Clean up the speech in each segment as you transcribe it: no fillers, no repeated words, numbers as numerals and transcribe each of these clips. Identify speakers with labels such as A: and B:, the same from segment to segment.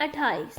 A: 28।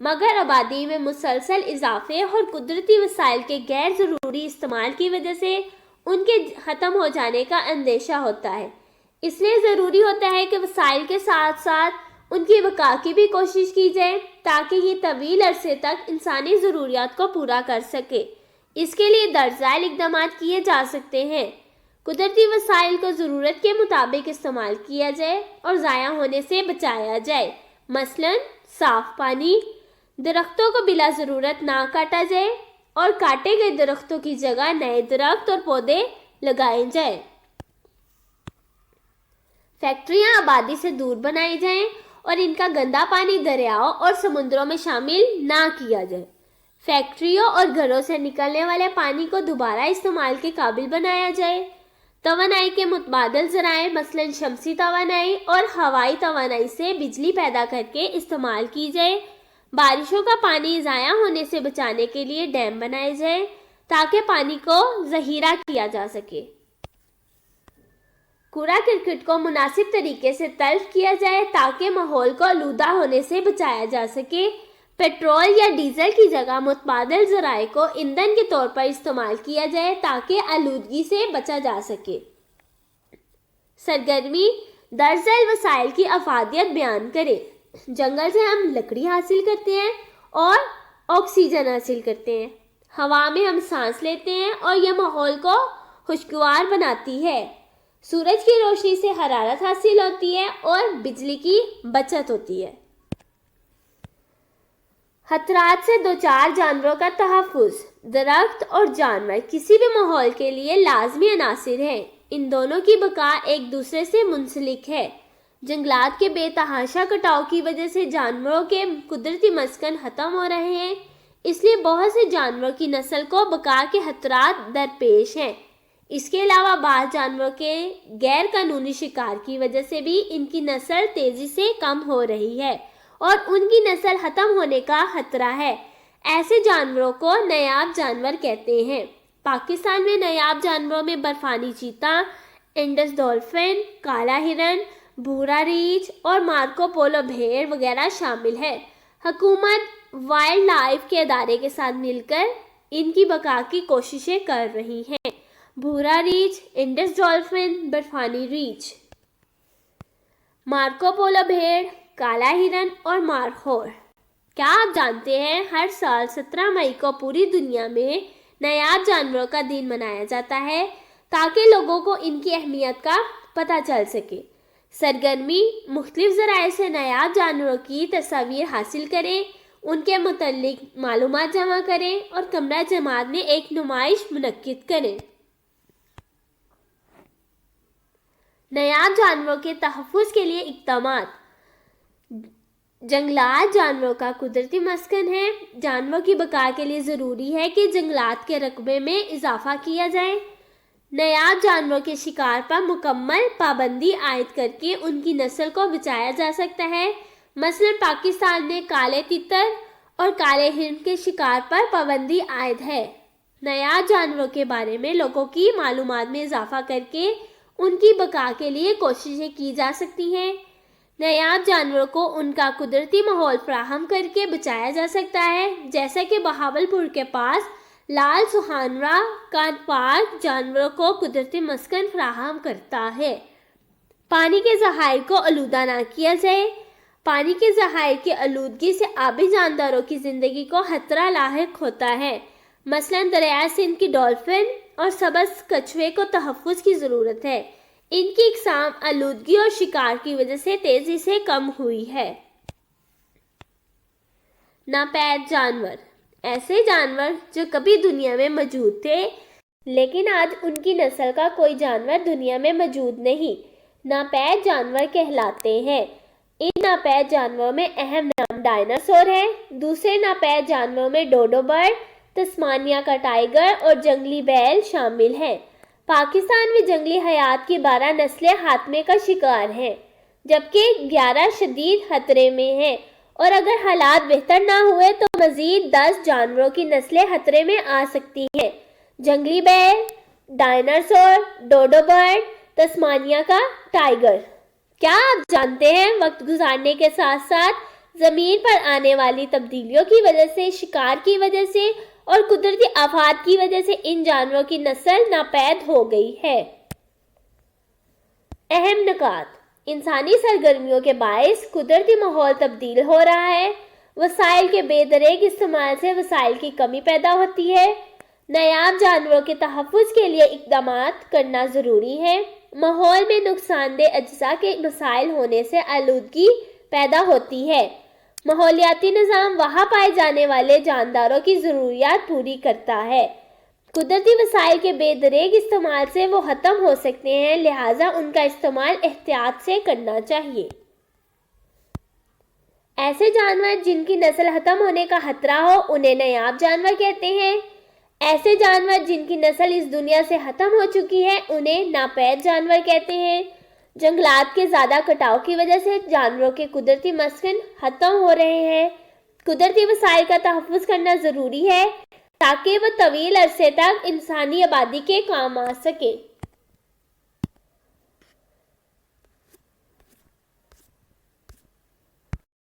A: مگر آبادی میں مسلسل اضافے اور قدرتی وسائل کے غیر ضروری استعمال کی وجہ سے ان کے ختم ہو جانے کا اندیشہ ہوتا ہے۔ اس لیے ضروری ہوتا ہے کہ وسائل کے ساتھ ساتھ ان کی بقا کی بھی کوشش کی جائے تاکہ یہ طویل عرصے تک انسانی ضروریات کو پورا کر سکے۔ اس کے لیے درج ذیل اقدامات کیے جا سکتے ہیں۔ قدرتی وسائل کو ضرورت کے مطابق استعمال کیا جائے اور ضائع ہونے سے بچایا جائے۔ مثلاً صاف پانی، درختوں کو بلا ضرورت نہ کاٹا جائے اور کاٹے گئے درختوں کی جگہ نئے درخت اور پودے لگائے جائیں۔ فیکٹریاں آبادی سے دور بنائی جائیں اور ان کا گندا پانی دریاؤں اور سمندروں میں شامل نہ کیا جائے۔ فیکٹریوں اور گھروں سے نکلنے والے پانی کو دوبارہ استعمال کے قابل بنایا جائے۔ توانائی کے متبادل ذرائع مثلاً شمسی توانائی اور ہوائی توانائی سے بجلی پیدا کر کے استعمال کی جائے۔ بارشوں کا پانی ضائع ہونے سے بچانے کے لیے ڈیم بنائے جائیں تاکہ پانی کو ذخیرہ کیا جا سکے۔ کوڑا کرکٹ کو مناسب طریقے سے تلف کیا جائے تاکہ ماحول کو آلودہ ہونے سے بچایا جا سکے۔ پیٹرول یا ڈیزل کی جگہ متبادل ذرائع کو ایندھن کے طور پر استعمال کیا جائے تاکہ آلودگی سے بچا جا سکے۔ سرگرمی درج ذیل وسائل کی افادیت بیان کرے۔ جنگل سے ہم لکڑی حاصل کرتے ہیں اور آکسیجن حاصل کرتے ہیں۔ ہوا میں ہم سانس لیتے ہیں اور یہ ماحول کو خوشگوار بناتی ہے۔ سورج کی روشنی سے حرارت حاصل ہوتی ہے اور بجلی کی بچت ہوتی ہے۔ خطرات سے دوچار جانوروں کا تحفظ۔ درخت اور جانور کسی بھی ماحول کے لیے لازمی عناصر ہیں۔ ان دونوں کی بقا ایک دوسرے سے منسلک ہے۔ جنگلات کے بے تحاشا کٹاؤ کی وجہ سے جانوروں کے قدرتی مسکن ختم ہو رہے ہیں۔ اس لیے بہت سے جانوروں کی نسل کو بقا کے خطرات درپیش ہیں۔ اس کے علاوہ بعض جانوروں کے غیر قانونی شکار کی وجہ سے بھی ان کی نسل تیزی سے کم ہو رہی ہے اور ان کی نسل ختم ہونے کا خطرہ ہے۔ ایسے جانوروں کو نایاب جانور کہتے ہیں۔ پاکستان میں نایاب جانوروں میں برفانی چیتا، انڈس ڈولفن، کالا ہرن، بھورا ریچھ اور مارکو پولو بھیڑ وغیرہ شامل ہے۔ حکومت وائلڈ لائف کے ادارے کے ساتھ مل کر ان کی بقا کی کوششیں کر رہی ہیں۔ بھورا ریچھ، انڈس ڈولفن، برفانی ریچھ، مارکو پولو بھیڑ، کالا ہرن اور مارخور۔ کیا آپ جانتے ہیں ہر سال 17 مئی کو پوری دنیا میں نایاب جانوروں کا دن منایا جاتا ہے تاکہ لوگوں کو ان کی اہمیت کا پتہ چل سکے۔ سرگرمی مختلف ذرائع سے نایاب جانوروں کی تصاویر حاصل کریں، ان کے متعلق معلومات جمع کریں اور کمرہ جماعت میں ایک نمائش منعقد کریں۔ نایاب جانوروں کے تحفظ کے لیے اقدامات۔ جنگلات جانوروں کا قدرتی مسکن ہے۔ جانوروں کی بقا کے لیے ضروری ہے کہ جنگلات کے رقبے میں اضافہ کیا جائے۔ نایاب جانوروں کے شکار پر مکمل پابندی عائد کر کے ان کی نسل کو بچایا جا سکتا ہے۔ مثلاً پاکستان میں کالے تیتر اور کالے ہرن کے شکار پر پابندی عائد ہے۔ نایاب جانوروں کے بارے میں لوگوں کی معلومات میں اضافہ کر کے ان کی بقا کے لیے کوششیں کی جا سکتی ہیں۔ نایاب جانوروں کو ان کا قدرتی ماحول فراہم کر کے بچایا جا سکتا ہے، جیسا کہ بہاول پور کے پاس لال سہانرا کا پارک جانوروں کو قدرتی مسکن فراہم کرتا ہے۔ پانی کے ذخائر کو آلودہ نہ کیا جائے۔ پانی کے ذخائر کی آلودگی سے آبی جانداروں کی زندگی کو خطرہ لاحق ہوتا ہے۔ مثلاً دریائے سندھ کی ڈولفن اور سبز کچھوے کو تحفظ کی ضرورت ہے۔ ان کی اقسام آلودگی اور شکار کی وجہ سے تیزی سے کم ہوئی ہے۔ ناپید جانور، ایسے جانور جو کبھی دنیا میں موجود تھے لیکن آج ان کی نسل کا کوئی جانور دنیا میں موجود نہیں، ناپید جانور کہلاتے ہیں۔ ان ناپید جانوروں میں اہم نام ڈائناسور ہے۔ دوسرے ناپید جانوروں میں ڈوڈو برڈ، تسمانیہ کا ٹائیگر اور جنگلی بیل شامل ہیں۔ پاکستان میں جنگلی حیات کی 12 نسلیں خاتمے کا شکار ہیں، جبکہ 11 شدید خطرے میں ہیں، اور اگر حالات بہتر نہ ہوئے تو مزید 10 جانوروں کی نسلیں خطرے میں آ سکتی ہیں۔ جنگلی بیل، ڈائناسور، ڈوڈو برڈ، تسمانیہ کا ٹائیگر۔ کیا آپ جانتے ہیں وقت گزارنے کے ساتھ ساتھ زمین پر آنے والی تبدیلیوں کی وجہ سے، شکار کی وجہ سے اور قدرتی آفات کی وجہ سے ان جانوروں کی نسل ناپید ہو گئی ہے۔ اہم نکات: انسانی سرگرمیوں کے باعث قدرتی ماحول تبدیل ہو رہا ہے۔ وسائل کے بے دریغ استعمال سے وسائل کی کمی پیدا ہوتی ہے۔ نایاب جانوروں کے تحفظ کے لیے اقدامات کرنا ضروری ہے۔ ماحول میں نقصان دہ اجزاء کے مسائل ہونے سے آلودگی پیدا ہوتی ہے۔ ماحولیاتی نظام وہاں پائے جانے والے جانداروں کی ضروریات پوری کرتا ہے۔ قدرتی وسائل کے بے دریغ استعمال سے وہ ختم ہو سکتے ہیں، لہٰذا ان کا استعمال احتیاط سے کرنا چاہیے۔ ایسے جانور جن کی نسل ختم ہونے کا خطرہ ہو انہیں نایاب جانور کہتے ہیں۔ ایسے جانور جن کی نسل اس دنیا سے ختم ہو چکی ہے انہیں ناپید جانور کہتے ہیں۔ جنگلات کے زیادہ کٹاؤ کی وجہ سے جانوروں کے قدرتی مسکن ختم ہو رہے ہیں۔ قدرتی وسائل کا تحفظ کرنا ضروری ہے تاکہ وہ طویل عرصے تک انسانی آبادی کے کام آ سکیں۔